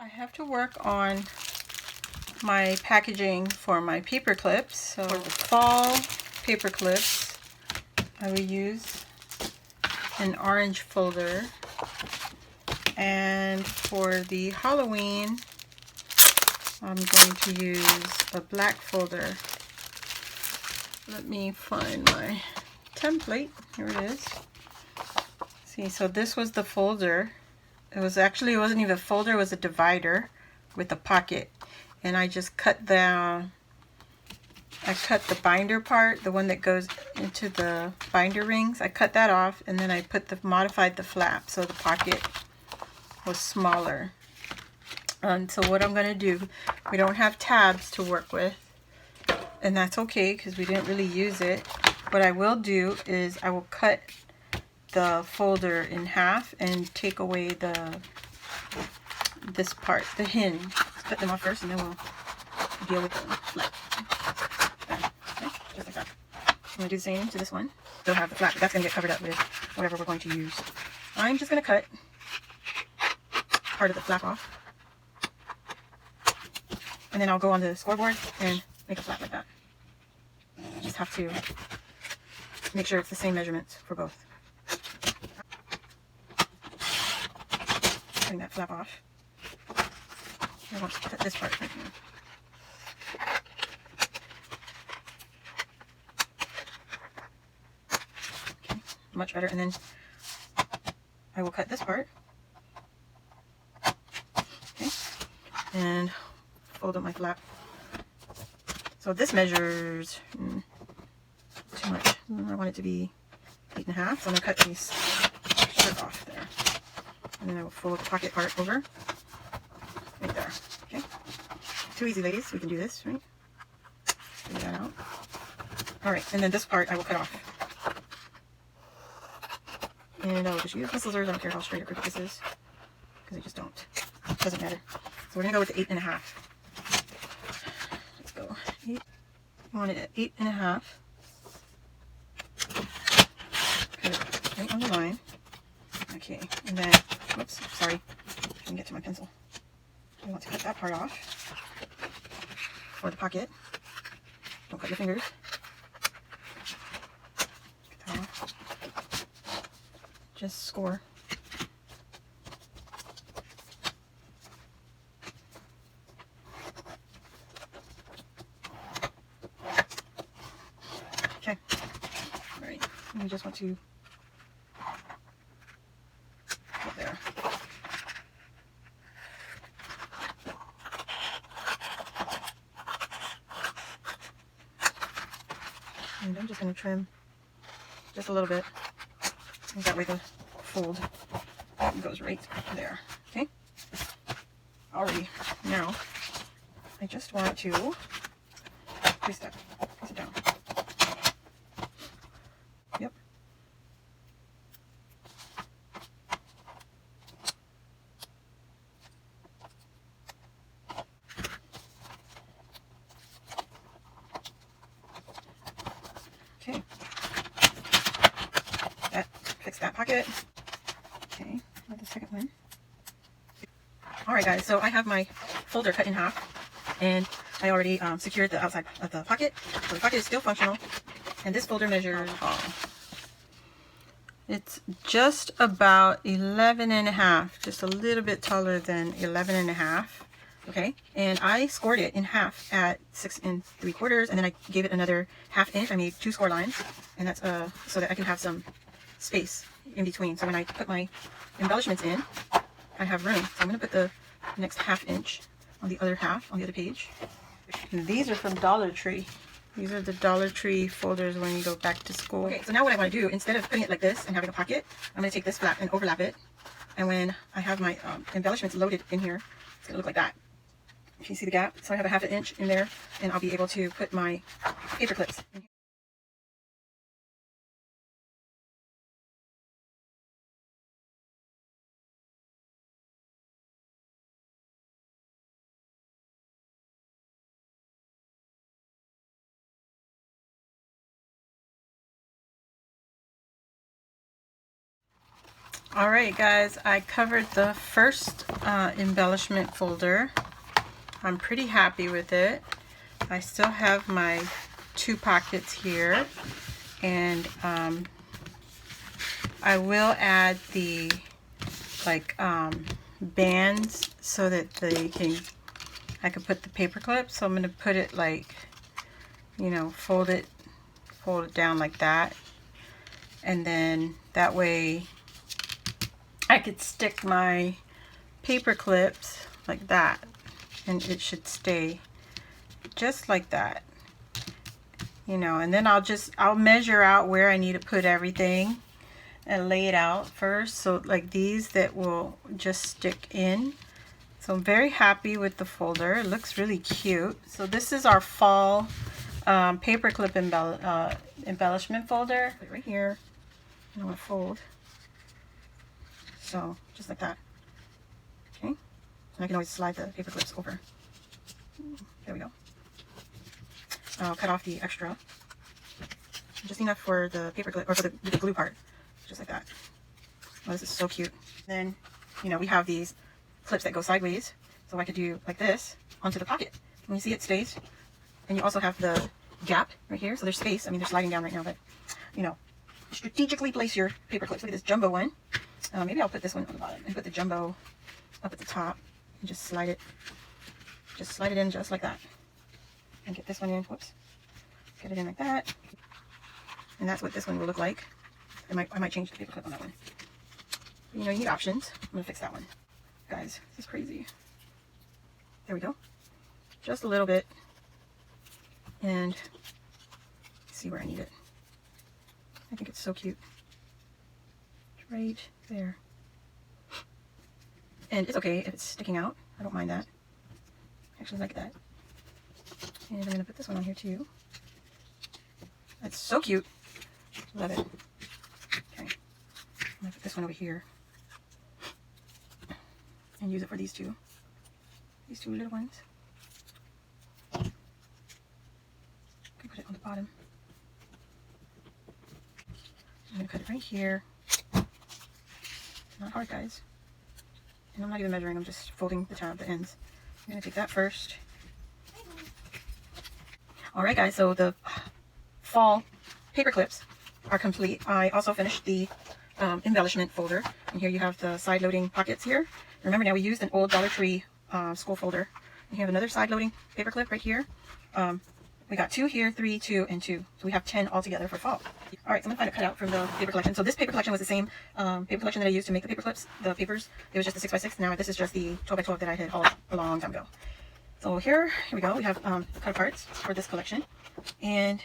I have to work on my packaging for my paper clips. So for the fall paper clips, I will use an orange folder, and for the Halloween, I'm going to use a black folder. Let me find my template. Here it is. See, so this was the folder. It wasn't even a folder, it was a divider with a pocket. And I just cut the binder part, the one that goes into the binder rings. I cut that off, and then I modified the flap so the pocket was smaller. And so what I'm going to do, we don't have tabs to work with, and that's okay because we didn't really use it. What I will do is I will cut the folder in half and take away this part, the hinge. Let's cut them off first, and then we'll deal with the flap. Okay, just like that. I'm going to do the same to this one. Still have the flap, but that's going to get covered up with whatever we're going to use. I'm just going to cut part of the flap off, and then I'll go on the scoreboard and make a flap like that. Just have to make sure it's the same measurements for both. Cutting that flap off. I want to cut this part right here. Okay, much better. And then I will cut this part. Okay, and fold up my flap. So this measures too much. I want it to be 8.5, so I'm going to cut these short off there. And then I will fold the pocket part over. Right there. Okay. Too easy, ladies. We can do this, right? Figure that out. Alright, and then this part I will cut off. And I will just use my scissors. I don't care how straight or crooked this is, because I just don't. It doesn't matter. So we're going to go with the 8.5. Let's go. 8. I want it at 8.5. Put it right on the line. Okay, and then, whoops, sorry. I didn't get to my pencil. I want to cut that part off for the pocket. Don't cut your fingers. Cut that off. Just score. Okay. All right. And we just want to put there. And I'm just going to trim just a little bit. And that way the fold goes right there. Okay? Alrighty. Now, I just want to place it down. Yep. Okay. Fix that pocket. Okay, for the second one. Alright guys, so I have my folder cut in half, and I already secured the outside of the pocket. So the pocket is still functional, and this folder measures it's just about 11.5, just a little bit taller than 11.5. Okay, and I scored it in half at 6 3/4, and then I gave it another ½ inch. I made 2 score lines, and that's so that I can have some space in between. So when I put my embellishments in, I have room. So I'm going to put the next ½ inch on the other half, on the other page. And these are from Dollar Tree. These are the Dollar Tree folders when you go back to school. Okay, so now what I want to do, instead of putting it like this and having a pocket, I'm going to take this flap and overlap it. And when I have my embellishments loaded in here, it's going to look like that. If you see the gap, so I have a ½ inch in there, and I'll be able to put my paper clips in here. Alright guys, I covered the first embellishment folder. I'm pretty happy with it. I still have my 2 pockets here, and I will add the bands so that I can put the paper clips. So I'm going to put it like, you know, fold it down like that, and then that way I could stick my paper clips like that, and it should stay just like that, you know. And then I'll measure out where I need to put everything and lay it out first, so like these that will just stick in. So I'm very happy with the folder. It looks really cute. So this is our fall paperclip embellishment folder. Put it right here. I'm going to fold. So just like that. Okay. And I can always slide the paper clips over. There we go. I'll cut off the extra. Just enough for the paper clip, or for the glue part. Just like that. Oh, this is so cute. Then, you know, we have these clips that go sideways. So I could do like this onto the pocket. And you see it stays. And you also have the gap right here. So there's space. I mean, they're sliding down right now, but, you know, strategically place your paper clips. Look at this jumbo one. Maybe I'll put this one on the bottom and put the jumbo up at the top and just slide it in just like that. And get this one in. Whoops. Get it in like that. And that's what this one will look like. I might change the paper clip on that one. But, you know, you need options. I'm gonna fix that one. Guys, this is crazy. There we go. Just a little bit. And see where I need it. I think it's so cute. It's right there. And it's okay if it's sticking out. I don't mind that. I actually like that. And I'm going to put this one on here too. That's so cute. Love it. Okay. I'm going to put this one over here. And use it for these two. These two little ones. I can put it on the bottom. I'm going to cut it right here. It's not hard, guys. And I'm not even measuring, I'm just folding the ends. I'm going to take that first. Alright guys, so the fall paper clips are complete. I also finished the embellishment folder. And here you have the side loading pockets here. Remember now we used an old Dollar Tree school folder. And you have another side loading paper clip right here. We got 2 here, 3, 2, and 2. So we have 10 altogether for fall. Alright, so I'm going to find a cutout from the paper collection. So this paper collection was the same paper collection that I used to make the paper clips, the papers. It was just the 6x6. Now this is just the 12x12 that I had hauled a long time ago. So here we go. We have cut parts for this collection. And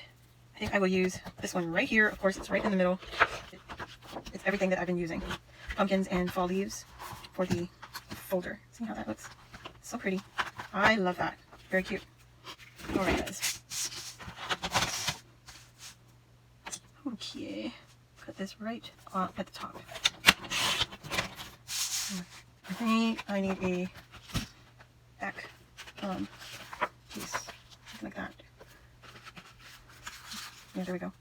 I think I will use this one right here. Of course, it's right in the middle. It's everything that I've been using. Pumpkins and fall leaves for the folder. See how that looks? So pretty. I love that. Very cute. Alright guys. Okay. Cut this right at the top. I think I need a back piece. Something like that. Yeah, there we go.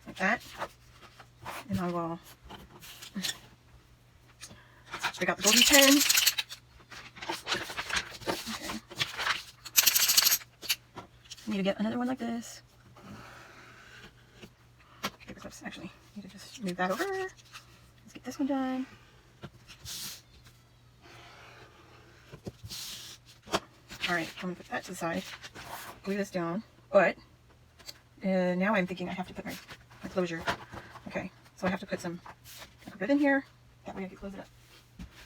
Like that. And I will break out the golden pen. Okay. I need to get another one like this. Paper clips, actually. I need to just move that over. Let's get this one done. Alright, I'm going to put that to the side. Glue this down. But now I'm thinking I have to put my closure. Okay, so I have to put some ribbon here. That way I can close it up.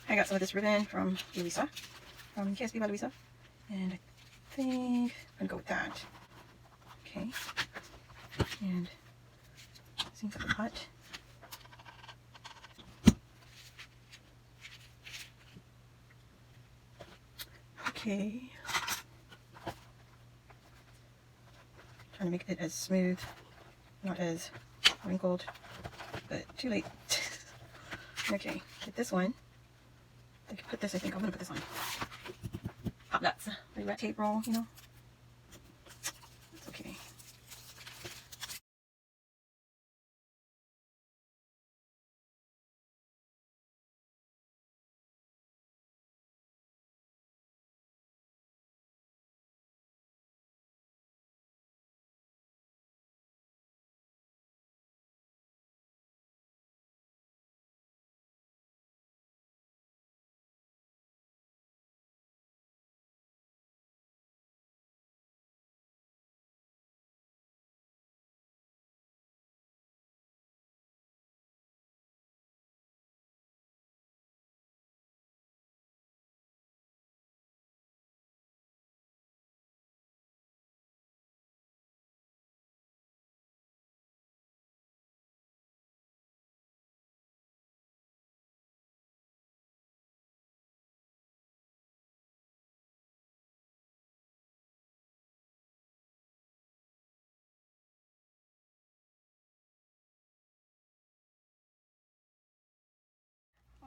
I got some of this ribbon from Elisa, from KSB by Louisa. And I think I'm going to go with that. Okay. And seems like a hot. Okay. Trying to make it as smooth, not as wrinkled, but too late. Okay, get this one. I can put this, I think I'm going to put this on. Pop nuts. Red tape roll, you know. It's okay.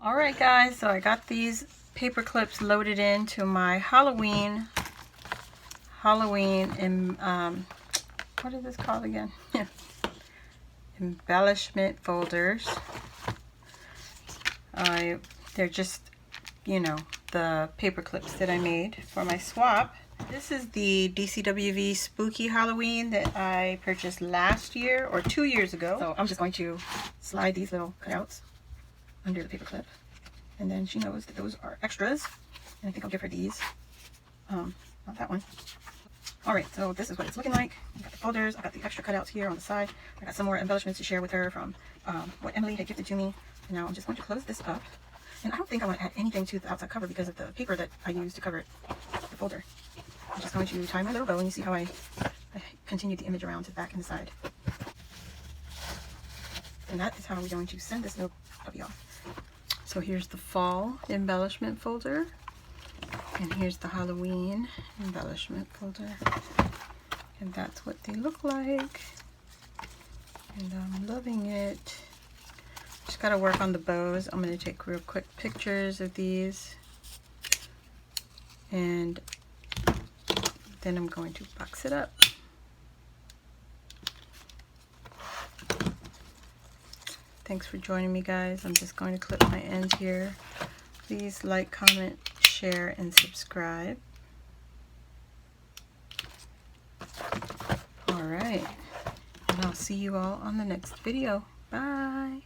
Alright guys, so I got these paper clips loaded into my Halloween and what is this called again? Embellishment folders. They're just, you know, the paper clips that I made for my swap. This is the DCWV Spooky Halloween that I purchased last year or 2 years ago. So I'm just going to slide these little cutouts under the paper clip. And then she knows that those are extras. And I think I'll give her these. Not that one. Alright, so this is what it's looking like. I got the folders, I got the extra cutouts here on the side. I got some more embellishments to share with her from what Emily had gifted to me. And now I'm just going to close this up. And I don't think I want to add anything to the outside cover because of the paper that I used to cover the folder. I'm just going to tie my little bow, and you see how I continue the image around to the back and the side. And that is how we're going to send this little puppy off. So here's the fall embellishment folder. And here's the Halloween embellishment folder. And that's what they look like. And I'm loving it. Just gotta work on the bows. I'm gonna take real quick pictures of these. And then I'm going to box it up. Thanks for joining me, guys. I'm just going to clip my ends here. Please like, comment, share, and subscribe. Alright, and I'll see you all on the next video. Bye!